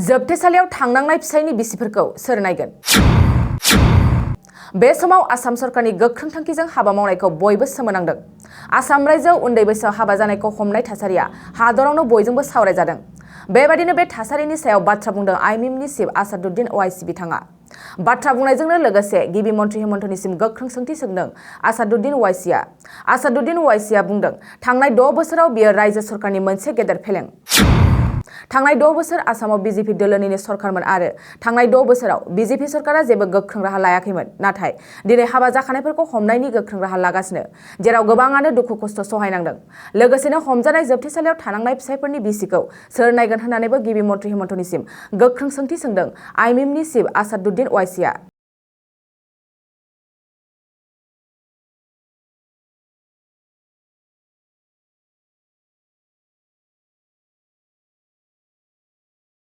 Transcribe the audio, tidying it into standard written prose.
जोबथेसालियाव थांनांनाय फिसायनि बिसिफोरखौ सोर नायगोन? बे समाव आसाम सरकारनि गोख्रों थांखिजों हाबा मावनायखौ बयबो सोमोनांदों। आसाम रायजोआव उन्दै बैसोआव हाबा जानायखौ हमनाय थासारिया हादरावनो बयजोंबो सावरायजादों। बेबादिनो बे थासारिनि सायाव बाथ्रा बुंदों आइएमएफनि चिफ आसादुद्दिन ओवाइसि बिथाङा। बाथ्रा बुंनायजोंनो लोगोसे गिबि मन्त्रि हेमन्तनिसिम गोख्रों सोंथि सोंदों आसादुद्दिन ओवाइसिया। आसादुद्दिन ओवाइसिया बुंदों, थांनाय 6 बोसोराव बियो रायजो सरकारनि मोनसे गेदेर फेलें। थांनाय 6 बोसोर आसामाव बिजेपि दोलोनिनो सरकारमोन आरो थांनाय 6 बोसोराव बिजेपि सरकारा जेबो गोख्रों राहा लायाखैमोन। नाथाय दिनै हाबा जाखानायफोरखौ हमनायनि गोख्रों राहा लागासिनो, जेराव गोबाङानो दुखु खस्थ सहायनांदों। लोगोसेनो हमजानाय जोबथेसालियाव थानांनाय फिसायफोरनि बिसिखौ सोर नायगोन होननानैबो गिबि मन्त्रि हेमन्तनिसिम गोख्रों सोंथि सोंदों आइएमएफनि चिफ आसादुद्दिन ओवाइसिया।